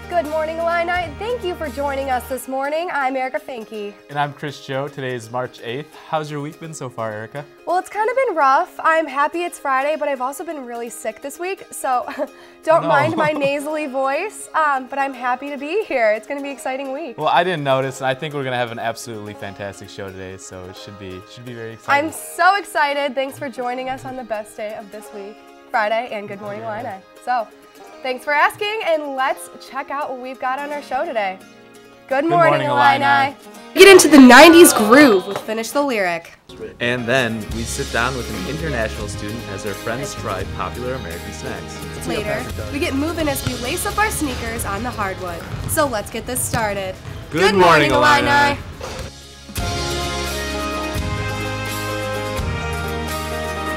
Good morning, Illini. Thank you for joining us this morning. I'm Erica Finke. And I'm Chris Joe. Today is March 8th. How's your week been so far, Erica? Well, it's kind of been rough. I'm happy it's Friday, but I've also been really sick this week, so don't mind my nasally voice, but I'm happy to be here. It's going to be an exciting week. Well, I didn't notice, and I think we're going to have an absolutely fantastic show today, so it should be very exciting. I'm so excited. Thanks for joining us on the best day of this week, Friday, and Good Morning Illini. So, thanks for asking, and let's check out what we've got on our show today. Good morning, Illini. Get into the 90s groove with Finish the Lyric. And then we sit down with an international student as their friends try popular American snacks. Later, we get moving as we lace up our sneakers on the hardwood. So let's get this started. Good morning, Illini.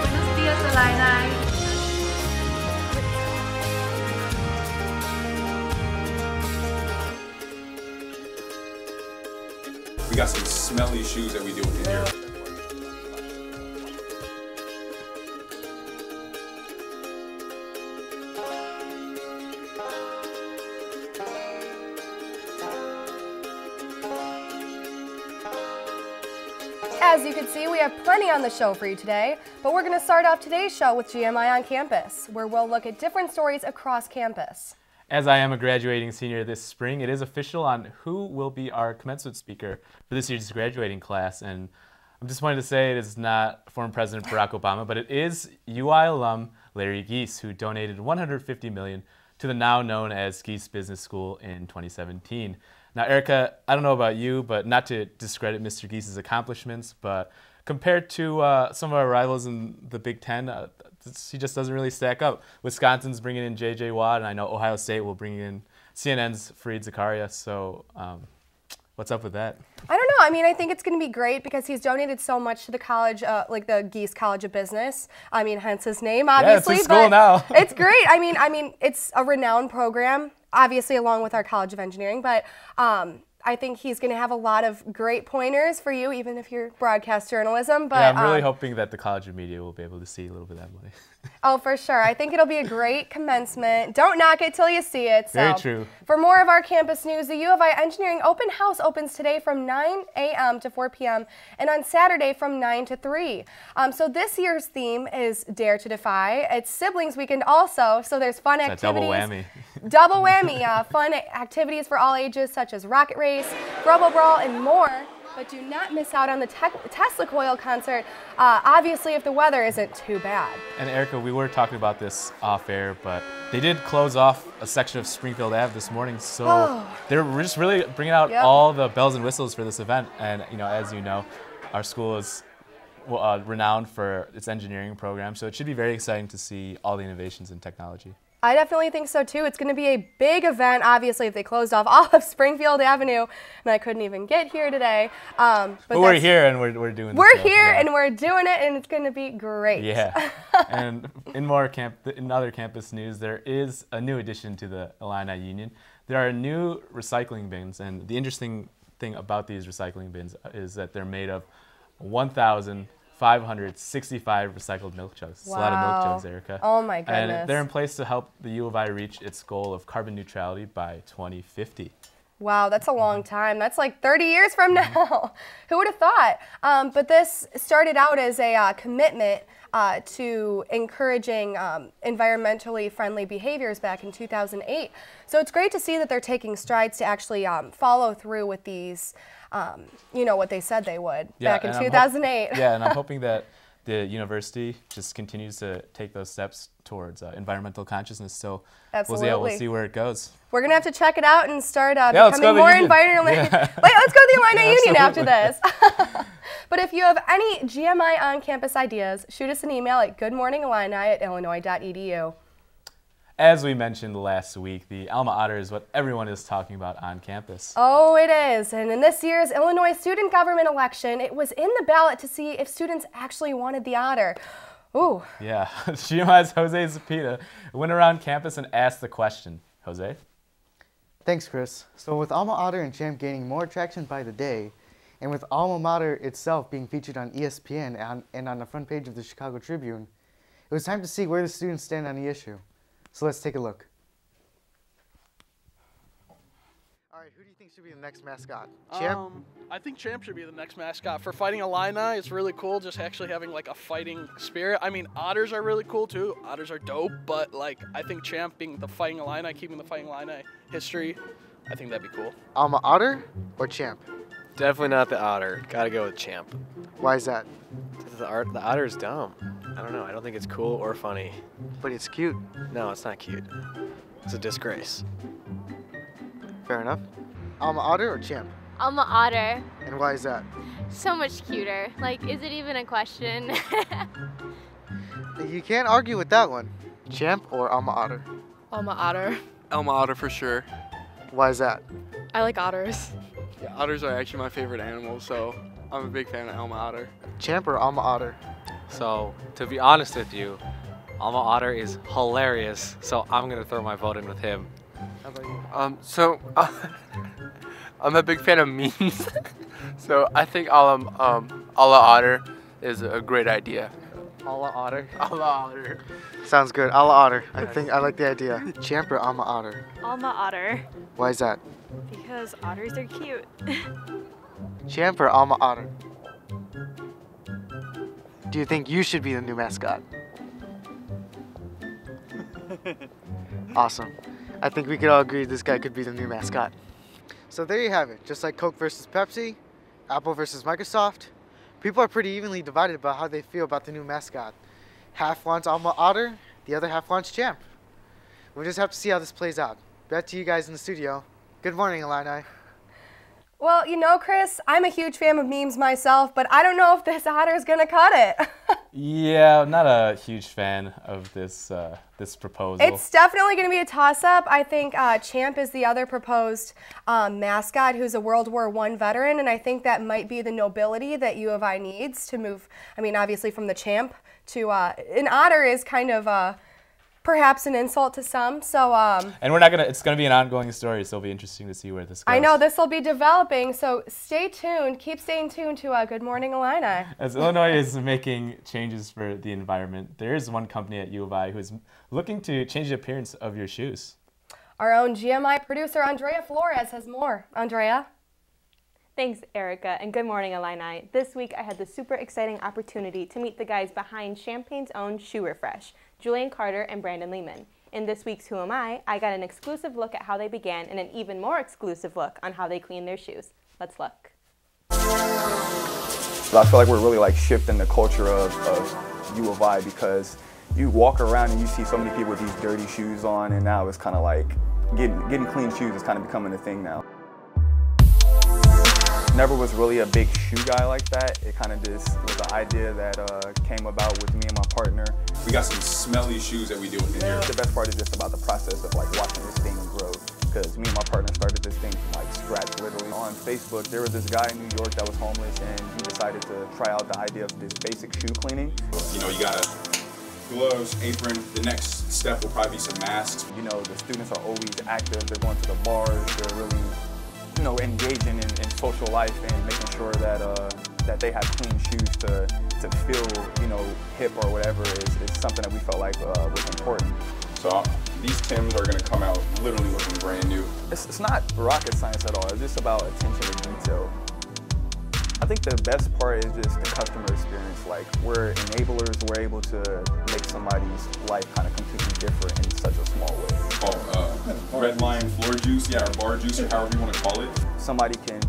Buenos dias, Illini. We got some smelly shoes that we deal with in here. As you can see, we have plenty on the show for you today, but we're going to start off today's show with GMI on Campus, where we'll look at different stories across campus. As I am a graduating senior this spring, it is official on who will be our commencement speaker for this year's graduating class. And I'm disappointed to say it is not former President Barack Obama, but it is UI alum Larry Gies, who donated $150 million to the now known as Gies Business School in 2017. Now, Erica, I don't know about you, but not to discredit Mr. Gies' accomplishments, but compared to some of our rivals in the Big Ten, he just doesn't really stack up. Wisconsin's bringing in J.J. Watt, and I know Ohio State will bring in CNN's Fareed Zakaria. So what's up with that? I don't know. I mean, I think it's going to be great because he's donated so much to the college, like the Gies College of Business. I mean, hence his name, obviously. Yeah, it's his school now. It's great. I mean, it's a renowned program, obviously, along with our College of Engineering. But I think he's going to have a lot of great pointers for you, even if you're broadcast journalism. But yeah, I'm really hoping that the College of Media will be able to see a little bit of that money. Oh, for sure. I think it'll be a great commencement. Don't knock it till you see it. So, very true. For more of our campus news, the U of I Engineering Open House opens today from 9 a.m. to 4 p.m. and on Saturday from 9 to 3. So this year's theme is Dare to Defy. It's Siblings Weekend also, so there's fun activities. Double whammy. Double whammy. Fun activities for all ages such as rocket race, Grubble Brawl, and more. But do not miss out on the Tesla Coil concert, obviously if the weather isn't too bad. And Erica, we were talking about this off air, but they did close off a section of Springfield Ave this morning, so they're just really bringing out all the bells and whistles for this event. And as you know, our school is renowned for its engineering program, so it should be very exciting to see all the innovations in technology. I definitely think so too. It's going to be a big event, obviously, if they closed off all of Springfield Avenue, and I couldn't even get here today. But we're here and we're doing this. We're here and we're doing it, and it's going to be great. Yeah. And in other campus news, there is a new addition to the Illini Union. There are new recycling bins, and the interesting thing about these recycling bins is that they're made of 1,565 recycled milk jugs. Wow. It's a lot of milk jugs, Erica. Oh my goodness. And they're in place to help the U of I reach its goal of carbon neutrality by 2050. Wow, that's a long time. That's like 30 years from now. Who would have thought? But this started out as a commitment to encouraging environmentally friendly behaviors back in 2008. So it's great to see that they're taking strides to actually follow through with these, what they said they would back in 2008. Yeah, and I'm hoping that the university just continues to take those steps towards environmental consciousness. So we'll see where it goes. We're going to have to check it out and start becoming more environmentally. Wait, let's go to the Illini Union after this. But if you have any GMI on-campus ideas, shoot us an email at goodmorningillini@illinois.edu. As we mentioned last week, the alma mater is what everyone is talking about on campus. Oh, it is. And in this year's Illinois student government election, it was in the ballot to see if students actually wanted the honor. Ooh. Yeah. GMI's Jose Zepeda went around campus and asked the question. Jose? Thanks, Chris. So with alma mater and Champ gaining more traction by the day, and with alma mater itself being featured on ESPN and on the front page of the Chicago Tribune, it was time to see where the students stand on the issue. So let's take a look. right, who do you think should be the next mascot? Champ? I think Champ should be the next mascot. For fighting Illini, it's really cool just actually having like a fighting spirit. I mean, otters are really cool too. Otters are dope, but like I think Champ being the fighting Illini, keeping the fighting Illini history, I think that'd be cool. Alma Otter or Champ? Definitely not the otter. Gotta go with Champ. Why is that? The otter's dumb. I don't know. I don't think it's cool or funny. But it's cute. No, it's not cute. It's a disgrace. Fair enough. Alma Otter or Champ? Alma Otter. And why is that? So much cuter. Like, is it even a question? You can't argue with that one. Champ or Alma Otter? Alma Otter. Alma Otter for sure. Why is that? I like otters. Yeah, otters are actually my favorite animal, so I'm a big fan of Alma Otter. Champ or Alma Otter? So, to be honest with you, Alma Otter is hilarious, so I'm gonna throw my vote in with him. How about you? I'm a big fan of memes, so I think Alma Otter is a great idea. Alma Otter? Alma Otter. Sounds good. Alma Otter. I think I like the idea. Champ or Alma Otter? Alma Otter. Why is that? Because otters are cute. Champ or Alma Otter? Do you think you should be the new mascot? Awesome. I think we could all agree this guy could be the new mascot. So there you have it. Just like Coke versus Pepsi, Apple versus Microsoft, people are pretty evenly divided about how they feel about the new mascot. Half wants Alma Otter, the other half wants Champ. We'll just have to see how this plays out. Back to you guys in the studio. Good morning, Illini. Well, you know, Chris, I'm a huge fan of memes myself, but I don't know if this otter's gonna cut it. Yeah, I'm not a huge fan of this this proposal. It's definitely going to be a toss-up. I think Champ is the other proposed mascot who's a World War I veteran, and I think that might be the nobility that U of I needs to move, I mean, obviously from the Champ to, an otter is kind of perhaps an insult to some, so... and we're not gonna, it's gonna be an ongoing story, so it'll be interesting to see where this goes. I know, this will be developing, so stay tuned, keep staying tuned to Good Morning Illini. As Illinois is making changes for the environment, there is one company at U of I who is looking to change the appearance of your shoes. Our own GMI producer, Andrea Flores, has more. Andrea? Thanks, Erica, and good morning, Illini. This week, I had the super exciting opportunity to meet the guys behind Champagne's own Shoe Refresh, Julian Carter and Brandon Lehman. In this week's Who Am I got an exclusive look at how they began and an even more exclusive look on how they clean their shoes. Let's look. I feel like we're really like shifting the culture of U of I, because you walk around and you see so many people with these dirty shoes on, and now it's kind of like getting clean shoes is kind of becoming a thing now. Never was really a big shoe guy like that. It kind of just was an idea that came about with me and my partner. We got some smelly shoes that we do in here. The best part is just about the process of like watching this thing grow. Because me and my partner started this thing from like scratch, literally. On Facebook, there was this guy in New York that was homeless, and he decided to try out the idea of this basic shoe cleaning. You know, you got gloves, apron. The next step will probably be some masks. You know, the students are always active. They're going to the bars. They're really, you know, engaging in social life and making sure that that they have clean shoes to feel, you know, hip or whatever is something that we felt like was important. So these Timbs are going to come out literally looking brand new. It's not rocket science at all. It's just about attention to detail. I think the best part is just the customer experience. Like, we're enablers. We're able to make somebody's life kind of completely different in such a small way. Oh, red line floor juice, yeah, or bar juice, or however you want to call it. Somebody can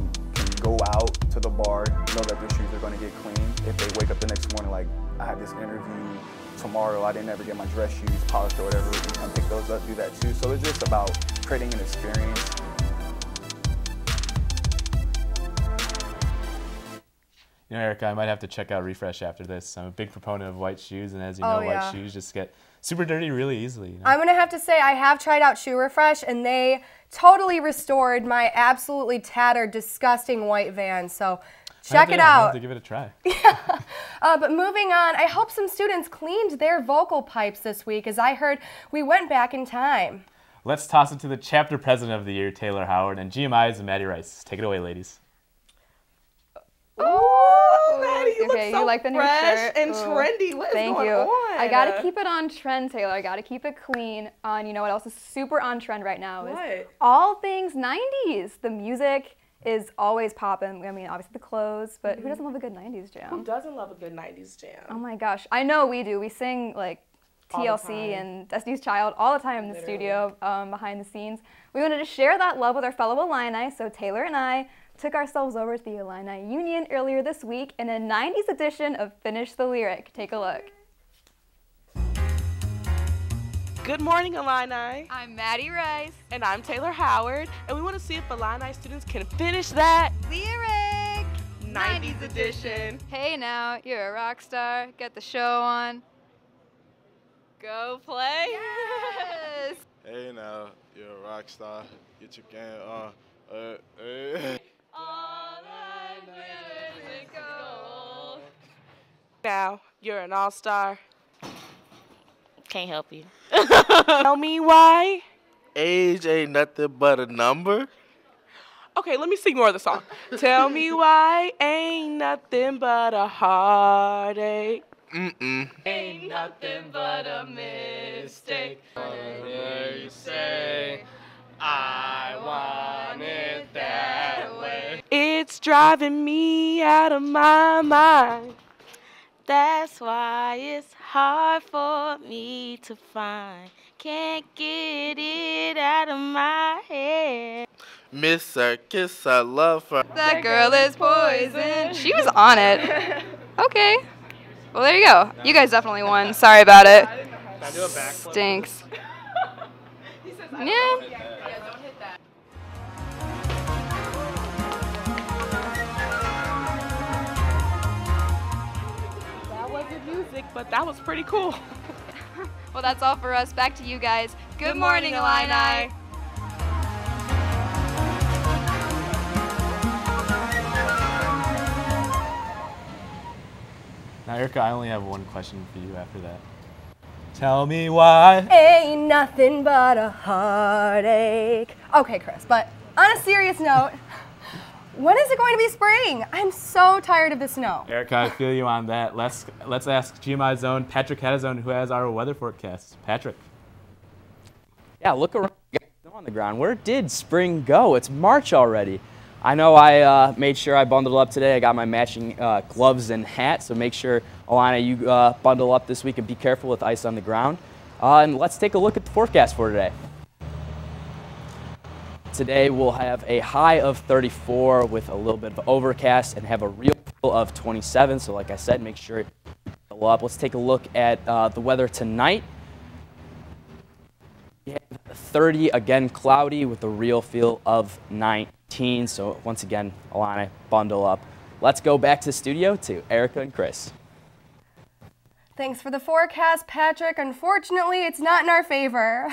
go out to the bar, know that their shoes are going to get clean. If they wake up the next morning like, I had this interview tomorrow, I didn't ever get my dress shoes polished or whatever, you can pick those up, do that too. So it's just about creating an experience. You know, Erica, I might have to check out Refresh after this. I'm a big proponent of white shoes, and as you know, white shoes just get super dirty really easily. You know? I'm going to have to say I have tried out Shoe Refresh, and they totally restored my absolutely tattered, disgusting white Vans. So check it out. I have to give it a try. Yeah. But moving on, I hope some students cleaned their vocal pipes this week, as I heard we went back in time. Let's toss it to the chapter president of the year, Taylor Howard, and GMI's Maddie Rice. Take it away, ladies. Oh, Maddie, You okay, look so you like the new fresh shirt. and Ooh. trendy. What is Thank going you. on? I gotta keep it on trend, Taylor. I gotta keep it clean. You know what else is super on trend right now is What? all things 90s. The music is always popping. I mean, obviously the clothes, but who doesn't love a good 90s jam? Who doesn't love a good 90s jam? Oh my gosh, I know we do. We sing like TLC and Destiny's Child all the time in the studio, behind the scenes. We wanted to share that love with our fellow Illini, so Taylor and I took ourselves over to the Illini Union earlier this week in a 90s edition of Finish the Lyric. Take a look. Good morning, Illini. I'm Maddie Rice. And I'm Taylor Howard, and we want to see if Illini students can finish that Lyric 90s edition. Hey now, you're a rock star. Get the show on. Go play. Yes. Hey now, you're a rock star. Get your game on. All that glitters is gold. Now, you're an all-star. Can't help you. Tell me why. Age ain't nothing but a number. Okay, let me sing more of the song. Tell me why ain't nothing but a heartache. Ain't nothing but a mistake. You say I want it that way. It's driving me out of my mind. That's why it's hard for me to find. Can't get it out of my head. Miss her, kiss her, love her. That girl is poison. She was on it. Okay. Well, there you go. You guys definitely won. Sorry about it. Stinks. Yeah. That wasn't music, but that was pretty cool. Well, that's all for us. Back to you guys. Good morning, Illini. Now, Erica, I only have one question for you after that. Tell me why. Ain't nothing but a heartache. Okay, Chris, but on a serious note, when is it going to be spring? I'm so tired of the snow. Erica, I feel you on that. Let's ask GMI's own Patrick Catezone, who has our weather forecast. Patrick. Yeah, look around. Snow on the ground. Where did spring go? It's March already. I know I made sure I bundled up today. I got my matching gloves and hat, so make sure, Alana, you bundle up this week and be careful with ice on the ground. And let's take a look at the forecast for today. Today we'll have a high of 34 with a little bit of overcast and have a real feel of 27. So like I said, make sure you bundle up. Let's take a look at the weather tonight. We have 30, again cloudy with a real feel of 19. So once again, Alana, bundle up. Let's go back to the studio to Erica and Chris. Thanks for the forecast, Patrick. Unfortunately, it's not in our favor,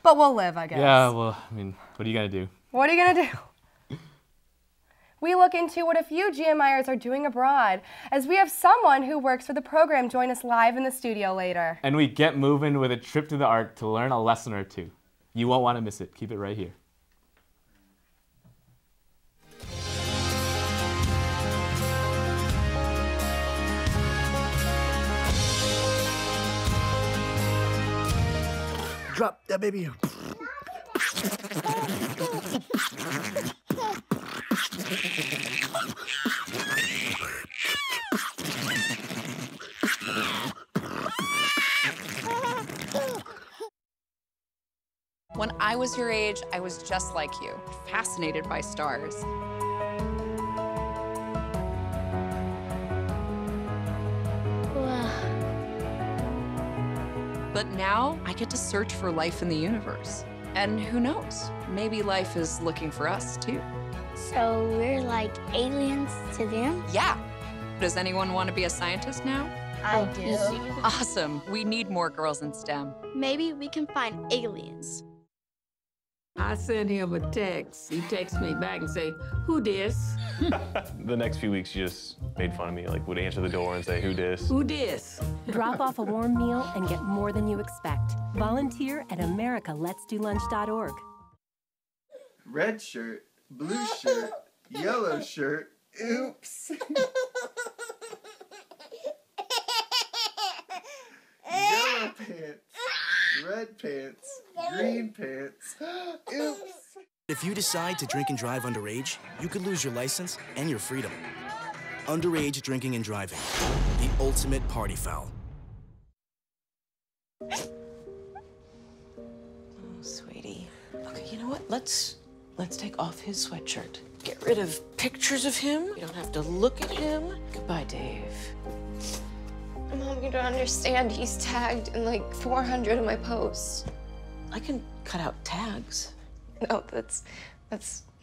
but we'll live, I guess. Yeah, well, I mean, what are you going to do? What are you going to do? We look into what a few GMIers are doing abroad, as we have someone who works for the program join us live in the studio later. And we get moving with a trip to the Ark to learn a lesson or two. You won't want to miss it. Keep it right here. Drop that baby. When I was your age, I was just like you, fascinated by stars. But now I get to search for life in the universe. And who knows, maybe life is looking for us too. So we're like aliens to them? Yeah. Does anyone want to be a scientist now? I do. Awesome. We need more girls in STEM. Maybe we can find aliens. I send him a text. He texts me back and say, "Who dis?" The next few weeks, you just made fun of me, like would answer the door and say, "Who dis?" Who dis? Drop off a warm meal and get more than you expect. Volunteer at americaletsdolunch.org. Red shirt, blue shirt, yellow shirt. Oops. red pants, green pants. Oops. If you decide to drink and drive underage, you could lose your license and your freedom. Underage drinking and driving, the ultimate party foul. Oh, sweetie. Okay, you know what? Let's take off his sweatshirt. Get rid of pictures of him. You don't have to look at him. Goodbye, Dave. Mom, you don't understand. He's tagged in like 400 of my posts. I can cut out tags. No, that's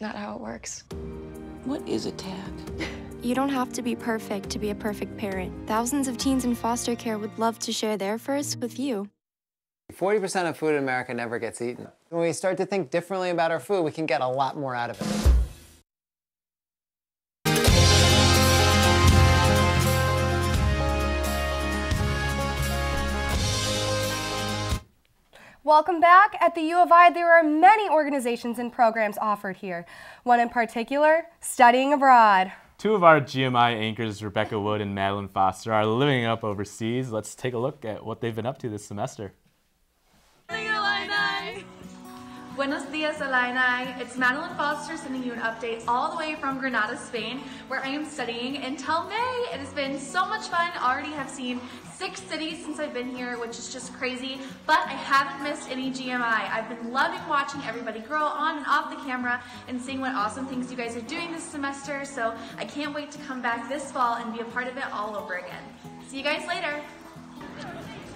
not how it works. What is a tag? You don't have to be perfect to be a perfect parent. Thousands of teens in foster care would love to share their first with you. 40% of food in America never gets eaten. When we start to think differently about our food, we can get a lot more out of it. Welcome back. At the U of I, there are many organizations and programs offered here. One in particular, Studying Abroad. Two of our GMI anchors, Rebecca Wood and Madeline Foster, are living up overseas. Let's take a look at what they've been up to this semester. Buenos dias, Illini. It's Madeline Foster sending you an update all the way from Granada, Spain, where I am studying until May. It has been so much fun. Already have seen 6 cities since I've been here, which is just crazy, but I haven't missed any GMI. I've been loving watching everybody grow on and off the camera and seeing what awesome things you guys are doing this semester, so I can't wait to come back this fall and be a part of it all over again. See you guys later.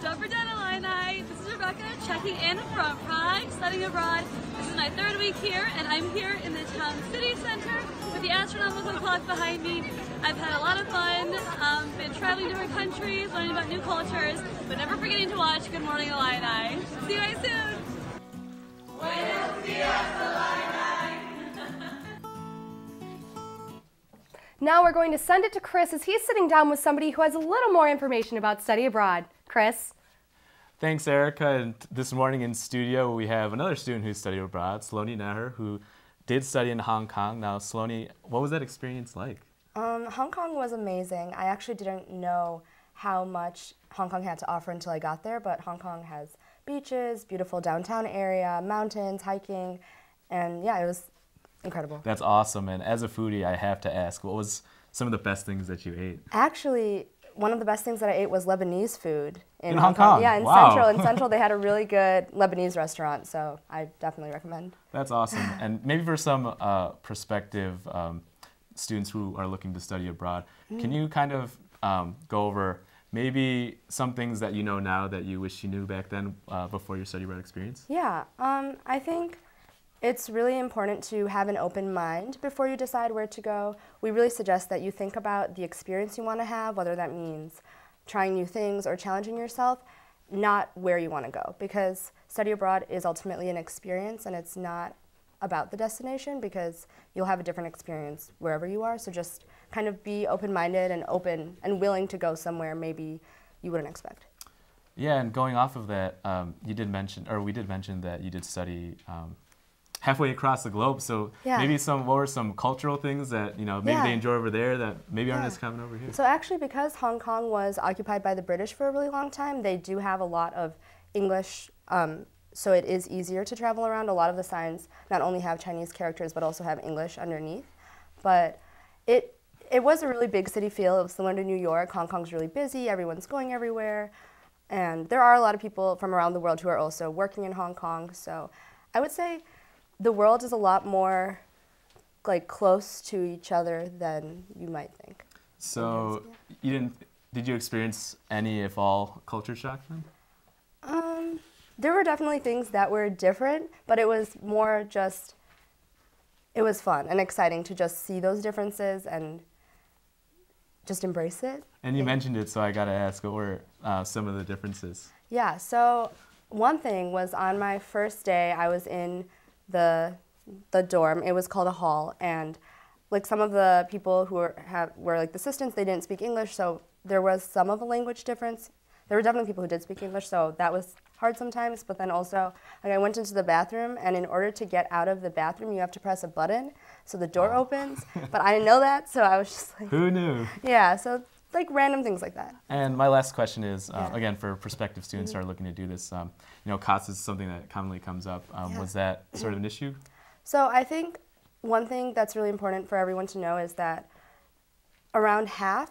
Don't forget, Illini. This is Rebecca checking in from Prague, studying abroad. This is my 3rd week here, and I'm here in the town city center with the astronomical clock behind me. I've had a lot of fun, been traveling different countries, learning about new cultures, but never forgetting to watch Good Morning Illini. See you guys soon. Buenos dias, Illini. Now we're going to send it to Chris as he's sitting down with somebody who has a little more information about study abroad. Chris? Thanks, Erica. And this morning in studio, we have another student who studied abroad, Saloni Nahar, who did study in Hong Kong. Now, Saloni, what was that experience like? Hong Kong was amazing. I actually didn't know how much Hong Kong had to offer until I got there, but Hong Kong has beaches, beautiful downtown area, mountains, hiking, and yeah, it was incredible. That's awesome. And as a foodie, I have to ask, what was some of the best things that you ate? Actually, one of the best things that I ate was Lebanese food in Hong Kong. Yeah, in wow. Central. In Central, they had a really good Lebanese restaurant, so I definitely recommend. That's awesome. And maybe for some prospective students who are looking to study abroad, can you kind of go over maybe some things that you know now that you wish you knew back then before your study abroad experience? Yeah, I think it's really important to have an open mind before you decide where to go. We really suggest that you think about the experience you want to have, whether that means trying new things or challenging yourself, not where you want to go, because study abroad is ultimately an experience and it's not about the destination, because you'll have a different experience wherever you are. So just kind of be open-minded and open and willing to go somewhere maybe you wouldn't expect. Yeah, and going off of that, we did mention that you did study halfway across the globe. So yeah. Maybe what were some cultural things that maybe they enjoy over there that maybe aren't as common over here? So actually, because Hong Kong was occupied by the British for a really long time, they do have a lot of English. So it is easier to travel around. A lot of the signs not only have Chinese characters, but also have English underneath. But it was a really big city feel. It was similar to New York. Hong Kong's really busy. Everyone's going everywhere. And there are a lot of people from around the world who are also working in Hong Kong. So I would say the world is a lot more close to each other than you might think. So did you experience any, if all, culture shock then? There were definitely things that were different, but it was more just, it was fun and exciting to just see those differences and just embrace it. And you mentioned it, so I got to ask, what were some of the differences? Yeah, so one thing was on my first day, I was in the dorm. It was called a hall, and some of the people who were the assistants, they didn't speak English, so there was some of a language difference. There were definitely people who did speak English, so that was hard sometimes, but then also I went into the bathroom, and in order to get out of the bathroom, you have to press a button so the door opens, but I didn't know that, so I was just like... Who knew? Yeah, so like random things like that. And my last question is, again, for prospective students who are looking to do this, cost is something that commonly comes up. Was that sort of an issue? So I think one thing that's really important for everyone to know is that around half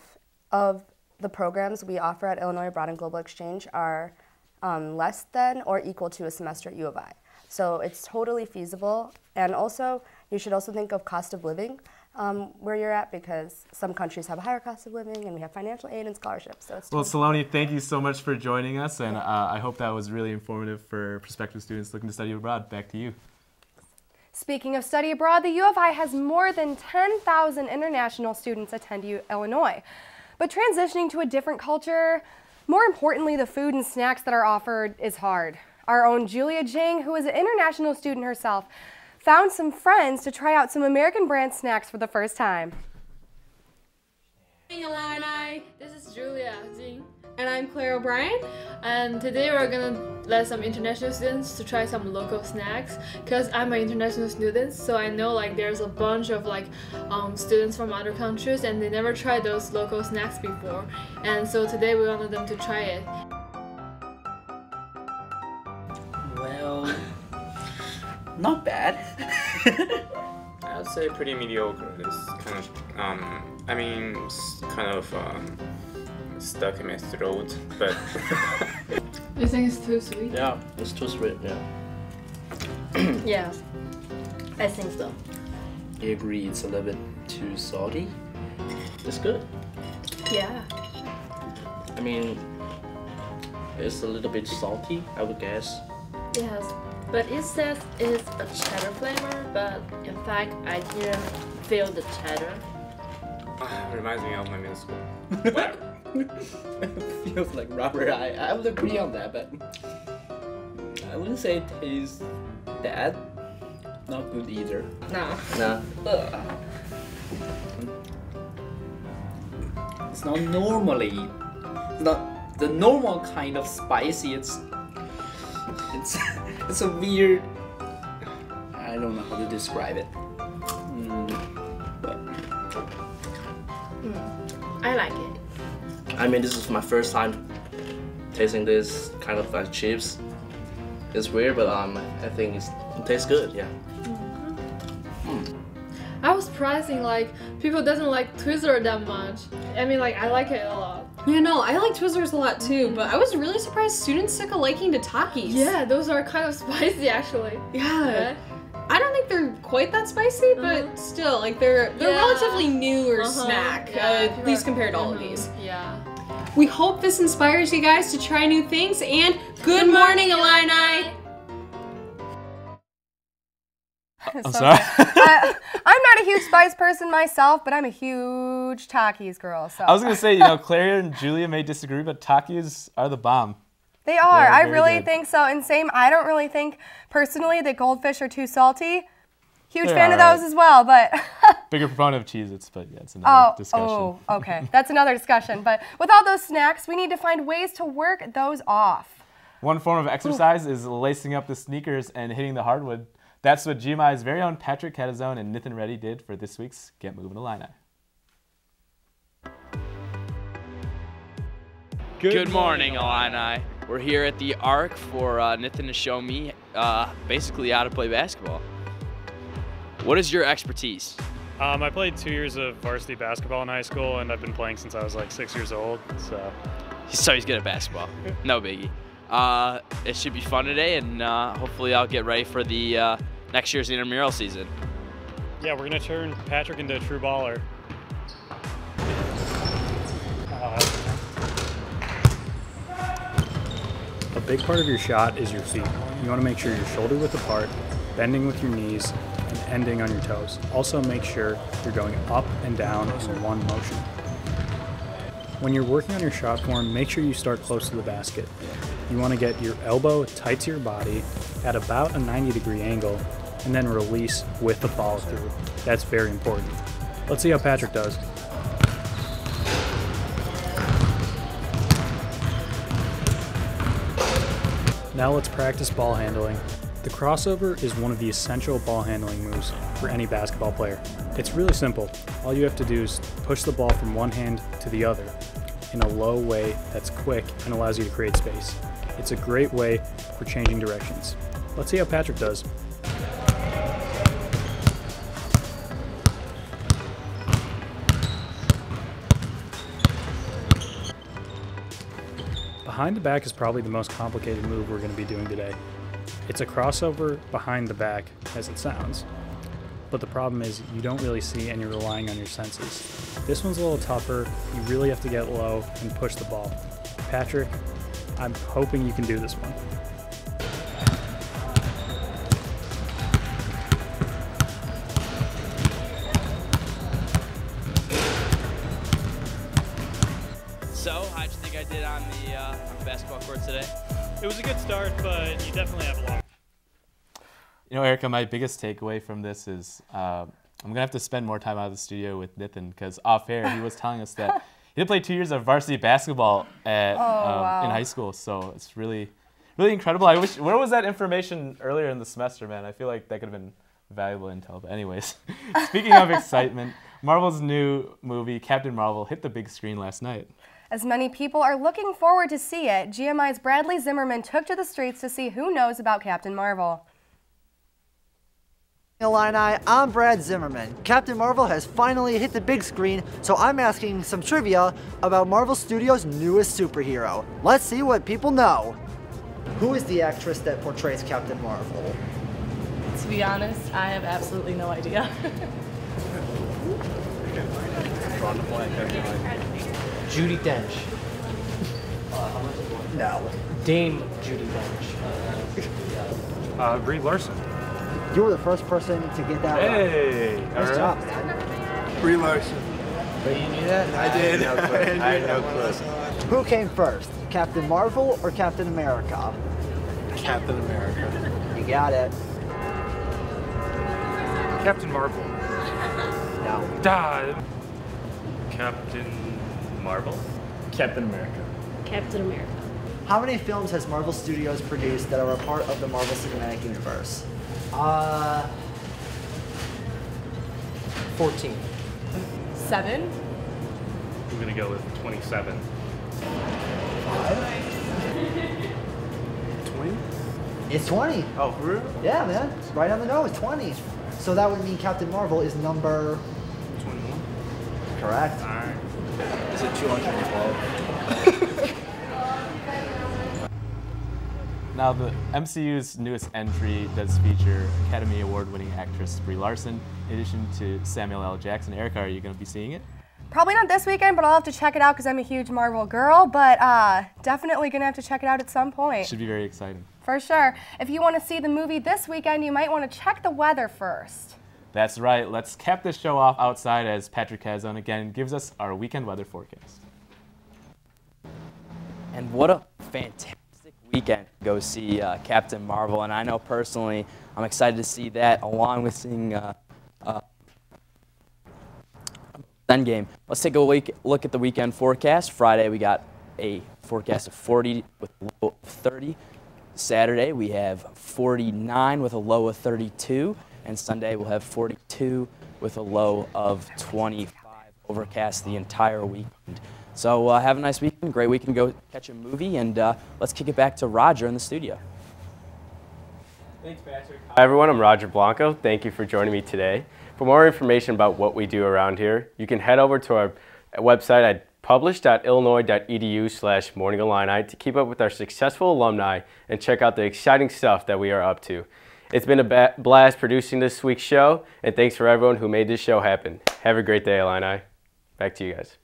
of the programs we offer at Illinois Abroad and Global Exchange are less than or equal to a semester at U of I. So it's totally feasible. And also, you should also think of cost of living where you're at, because some countries have a higher cost of living and we have financial aid and scholarships. So it's well, Saloni, thank you so much for joining us, and I hope that was really informative for prospective students looking to study abroad. Back to you. Speaking of study abroad, the U of I has more than 10,000 international students attend Illinois. But transitioning to a different culture, more importantly, the food and snacks that are offered is hard. Our own Julia Jing, who is an international student herself, found some friends to try out some American brand snacks for the first time. Hey Illini, this is Julia Jing. And I'm Claire O'Brien. And today we're gonna let some international students to try some local snacks, because I'm an international student, so I know like there's a bunch of like students from other countries and they never tried those local snacks before. And so today we wanted them to try it. Well, not bad. I would say pretty mediocre. It's kind of, stuck in my throat, but... You think it's too sweet? Yeah, it's too sweet, yeah. Yeah, I think so. I agree, it's a little bit too salty. It's good. Yeah. I mean, it's a little bit salty, I would guess. Yes, but it says it's a cheddar flavor, but in fact, I didn't feel the cheddar. Reminds me of my middle school. Feels like rubber. I would agree on that, but I wouldn't say it tastes bad. Not good either. No. Nah. It's not normally. It's not the normal kind of spicy. It's a weird. I don't know how to describe it. I like it. I mean, this is my first time tasting this kind of like chips. It's weird, but I think it tastes good. Yeah. I was surprising like people doesn't like Twizzlers that much. I mean, like I like it a lot. Yeah, no, I like Twizzlers a lot too, but I was really surprised students took a liking to Takis. Yeah, those are kind of spicy actually. Yeah. I don't think they're quite that spicy, but still, like they're relatively newer snack, at least compared to all of these. Yeah. We hope this inspires you guys to try new things, and good morning, Illini! I'm sorry. I'm not a huge spice person myself, but I'm a huge Takis girl. So I was gonna say, Claire and Julia may disagree, but Takis are the bomb. They are. I very really good. think so. And same, I don't really think personally that goldfish are too salty. Huge They're fan of alright. those as well, but Bigger proponent of Cheez-Its, but yeah, it's another discussion. Oh, okay. That's another discussion. But with all those snacks, we need to find ways to work those off. One form of exercise is lacing up the sneakers and hitting the hardwood. That's what GMI's very own Patrick Catezone and Nathan Reddy did for this week's Get Moving Illini. Good morning, Illini. We're here at the Arc for Nathan to show me basically how to play basketball. What is your expertise? I played 2 years of varsity basketball in high school, and I've been playing since I was like 6 years old. So he's good at basketball. No biggie. It should be fun today, and hopefully I'll get ready for the next year's intramural season. yeah, we're gonna turn Patrick into a true baller. A big part of your shot is your feet. You want to make sure you're shoulder width apart, bending with your knees, and ending on your toes. Also make sure you're going up and down in one motion. When you're working on your shot form, make sure you start close to the basket. You want to get your elbow tight to your body at about a 90-degree angle, and then release with the follow through. That's very important. Let's see how Patrick does. Now let's practice ball handling. The crossover is one of the essential ball handling moves for any basketball player. It's really simple. All you have to do is push the ball from one hand to the other in a low way that's quick and allows you to create space. It's a great way for changing directions. Let's see how Patrick does. Behind the back is probably the most complicated move we're going to be doing today. It's a crossover behind the back, as it sounds. But the problem is you don't really see and you're relying on your senses. This one's a little tougher. You really have to get low and push the ball. Patrick, I'm hoping you can do this one. So, how'd you think I did on the basketball court today? It was a good start, but you definitely have a lot. You know, Erica, my biggest takeaway from this is I'm going to have to spend more time out of the studio with Nathan, because off air he was telling us that he did play 2 years of varsity basketball at, in high school. So it's really, really incredible. I wish, where was that information earlier in the semester, man? I feel like that could have been valuable intel. But anyways, speaking of excitement, Marvel's new movie, Captain Marvel, hit the big screen last night. As many people are looking forward to see it, GMI's Bradley Zimmerman took to the streets to see who knows about Captain Marvel. Illini, I'm Brad Zimmerman. Captain Marvel has finally hit the big screen, so I'm asking some trivia about Marvel Studios' newest superhero. Let's see what people know. Who is the actress that portrays Captain Marvel? To be honest, I have absolutely no idea. Judi Dench. No. Dame Judi Dench. Brie Larson. You were the first person to get that Hey! right. Nice job, man. Brie Larson. But you knew that? I did. I had no clue. Who came first, Captain Marvel or Captain America? Captain America. You got it. Captain Marvel. No. Captain Marvel? Captain America. Captain America. How many films has Marvel Studios produced that are a part of the Marvel Cinematic Universe? 14. 7. I'm gonna go with 27. 20? It's 20. Oh, for real? Yeah, man. It's right on the nose, 20. So that would mean Captain Marvel is number... 21. Correct. All right. Is it 212? Now, the MCU's newest entry does feature Academy Award-winning actress Brie Larson, in addition to Samuel L. Jackson. Erica, are you going to be seeing it? Probably not this weekend, but I'll have to check it out because I'm a huge Marvel girl, but definitely going to have to check it out at some point. Should be very exciting. For sure. If you want to see the movie this weekend, you might want to check the weather first. That's right. Let's cap this show off outside as Patrick Catezone again gives us our weekend weather forecast. And what a fantastic weekend to go see Captain Marvel. And I know personally, I'm excited to see that along with seeing Endgame. Let's take a look at the weekend forecast. Friday, we got a forecast of 40 with a low of 30. Saturday, we have 49 with a low of 32. And Sunday, we'll have 42 with a low of 25. Overcast the entire weekend. So have a nice weekend, great weekend, go catch a movie, and let's kick it back to Roger in the studio. Thanks, Patrick. Hi, everyone. I'm Roger Blanco. Thank you for joining me today. For more information about what we do around here, you can head over to our website at publish.illinois.edu/morningillini to keep up with our successful alumni and check out the exciting stuff that we are up to. It's been a blast producing this week's show, and thanks for everyone who made this show happen. Have a great day, Illini. Back to you guys.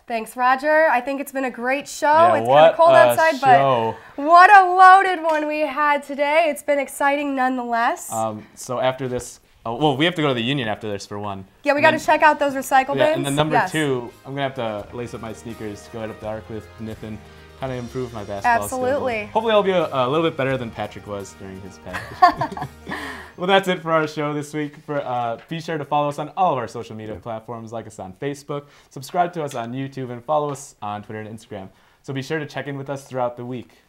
Thanks, Roger. I think it's been a great show. Yeah, it's kind of cold outside, show. But what a loaded one we had today. It's been exciting nonetheless. So after this, well, we have to go to the Union after this for one. Yeah, we got to check out those recycle bins. Yeah, and then number two, I'm going to have to lace up my sneakers, go head up the arc with Nathan, kind of improve my basketball Absolutely. skills. Hopefully I'll be a little bit better than Patrick was during his package. Well, that's it for our show this week. Be sure to follow us on all of our social media platforms, like us on Facebook, subscribe to us on YouTube, and follow us on Twitter and Instagram. So be sure to check in with us throughout the week.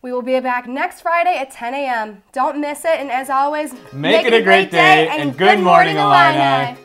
We will be back next Friday at 10 a.m. Don't miss it, and as always, make it a great day, and good morning, Illini.